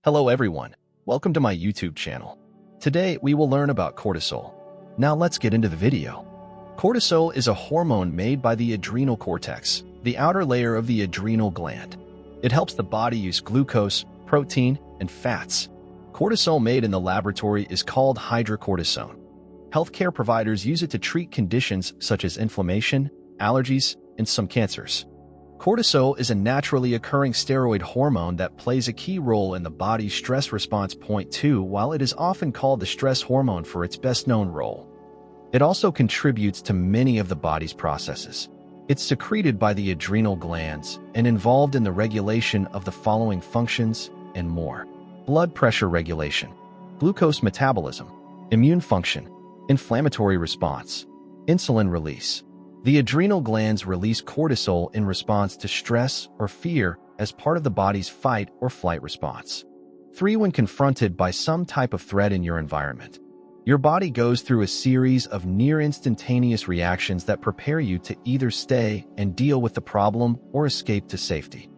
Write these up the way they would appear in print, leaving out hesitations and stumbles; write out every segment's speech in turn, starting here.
Hello everyone, welcome to my YouTube channel. Today we will learn about cortisol. Now let's get into the video. Cortisol is a hormone made by the adrenal cortex, the outer layer of the adrenal gland. It helps the body use glucose, protein, and fats. Cortisol made in the laboratory is called hydrocortisone. Healthcare providers use it to treat conditions such as inflammation, allergies, and some cancers. Cortisol is a naturally occurring steroid hormone that plays a key role in the body's stress response. Point 2. While it is often called the stress hormone for its best-known role, it also contributes to many of the body's processes. It's secreted by the adrenal glands and involved in the regulation of the following functions and more: blood pressure regulation, glucose metabolism, immune function, inflammatory response, insulin release. The adrenal glands release cortisol in response to stress or fear as part of the body's fight or flight response. 3. When confronted by some type of threat in your environment, your body goes through a series of near-instantaneous reactions that prepare you to either stay and deal with the problem or escape to safety.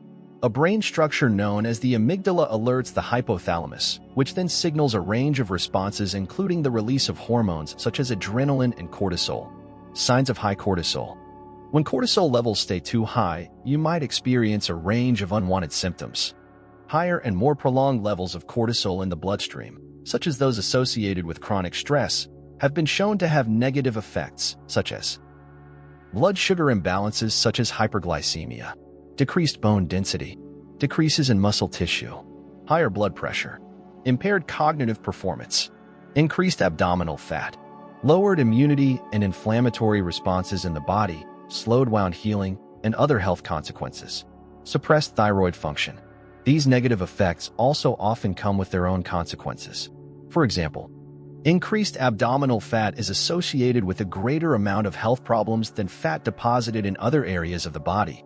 A brain structure known as the amygdala alerts the hypothalamus, which then signals a range of responses including the release of hormones such as adrenaline and cortisol. Signs of high cortisol. When cortisol levels stay too high, you might experience a range of unwanted symptoms. Higher and more prolonged levels of cortisol in the bloodstream, such as those associated with chronic stress, have been shown to have negative effects, such as blood sugar imbalances such as hyperglycemia, decreased bone density, decreases in muscle tissue, higher blood pressure, impaired cognitive performance, increased abdominal fat, lowered immunity and inflammatory responses in the body, slowed wound healing, and other health consequences. Suppressed thyroid function. These negative effects also often come with their own consequences. For example, increased abdominal fat is associated with a greater amount of health problems than fat deposited in other areas of the body.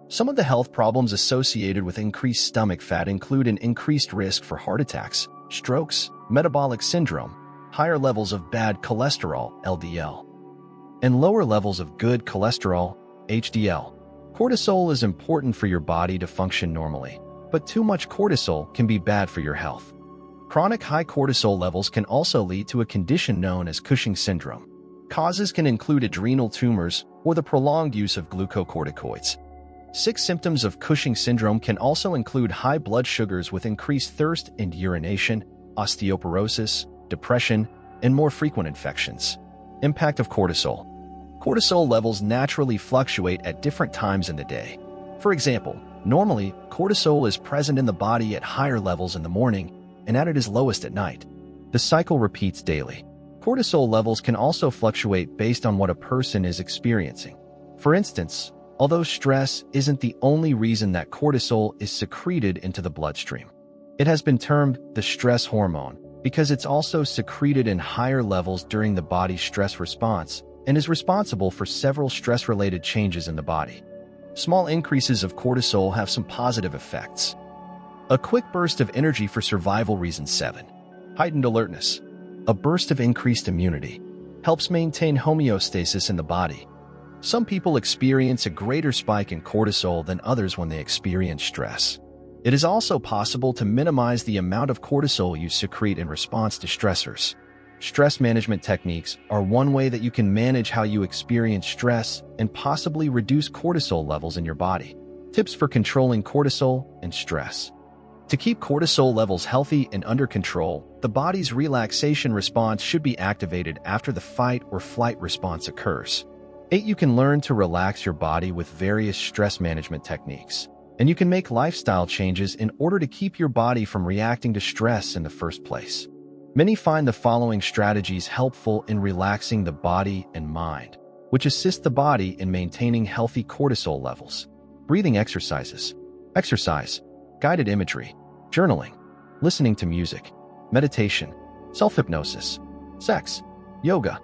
Some of the health problems associated with increased stomach fat include an increased risk for heart attacks, strokes, metabolic syndrome, higher levels of bad cholesterol, LDL, and lower levels of good cholesterol, HDL. Cortisol is important for your body to function normally, but too much cortisol can be bad for your health. Chronic high cortisol levels can also lead to a condition known as Cushing syndrome. Causes can include adrenal tumors or the prolonged use of glucocorticoids. 6 symptoms of Cushing syndrome can also include high blood sugars with increased thirst and urination, osteoporosis, depression, and more frequent infections. Impact of cortisol. Cortisol levels naturally fluctuate at different times in the day. For example, normally, cortisol is present in the body at higher levels in the morning and at its lowest at night. The cycle repeats daily. Cortisol levels can also fluctuate based on what a person is experiencing. For instance, although stress isn't the only reason that cortisol is secreted into the bloodstream, it has been termed the stress hormone because it's also secreted in higher levels during the body's stress response and is responsible for several stress-related changes in the body. Small increases of cortisol have some positive effects. A quick burst of energy for survival. Reason 7. Heightened alertness. A burst of increased immunity helps maintain homeostasis in the body. Some people experience a greater spike in cortisol than others when they experience stress. It is also possible to minimize the amount of cortisol you secrete in response to stressors. Stress management techniques are one way that you can manage how you experience stress and possibly reduce cortisol levels in your body. Tips for controlling cortisol and stress. To keep cortisol levels healthy and under control, the body's relaxation response should be activated after the fight or flight response occurs. 8. You can learn to relax your body with various stress management techniques, and you can make lifestyle changes in order to keep your body from reacting to stress in the first place. Many find the following strategies helpful in relaxing the body and mind, which assist the body in maintaining healthy cortisol levels. Breathing exercises. Exercise, guided imagery, journaling, listening to music, meditation, self-hypnosis, sex, yoga.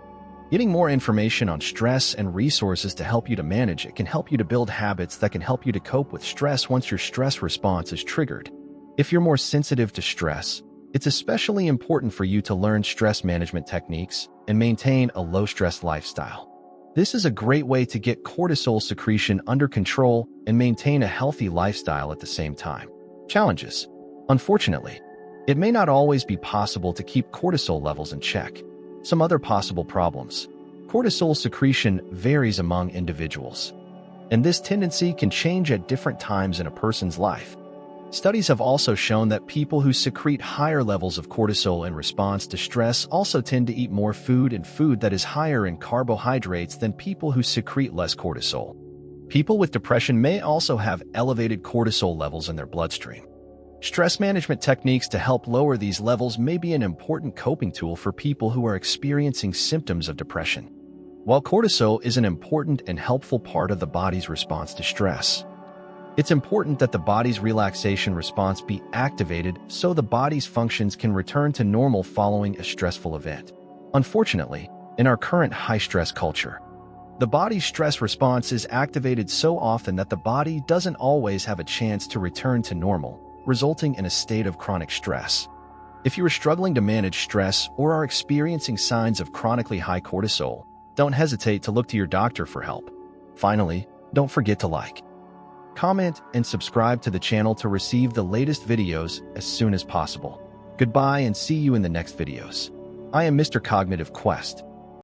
Getting more information on stress and resources to help you to manage it can help you to build habits that can help you to cope with stress once your stress response is triggered. If you're more sensitive to stress, it's especially important for you to learn stress management techniques and maintain a low-stress lifestyle. This is a great way to get cortisol secretion under control and maintain a healthy lifestyle at the same time. Challenges. Unfortunately, It may not always be possible to keep cortisol levels in check. Some other possible problems. Cortisol secretion varies among individuals, and this tendency can change at different times in a person's life. Studies have also shown that people who secrete higher levels of cortisol in response to stress also tend to eat more food and food that is higher in carbohydrates than people who secrete less cortisol. People with depression may also have elevated cortisol levels in their bloodstream. Stress management techniques to help lower these levels may be an important coping tool for people who are experiencing symptoms of depression. While cortisol is an important and helpful part of the body's response to stress, it's important that the body's relaxation response be activated so the body's functions can return to normal following a stressful event. Unfortunately, in our current high-stress culture, the body's stress response is activated so often that the body doesn't always have a chance to return to normal, resulting in a state of chronic stress. If you are struggling to manage stress or are experiencing signs of chronically high cortisol, don't hesitate to look to your doctor for help. Finally, don't forget to like, comment, and subscribe to the channel to receive the latest videos as soon as possible. Goodbye and see you in the next videos. I am Mr. Cognitive Quest.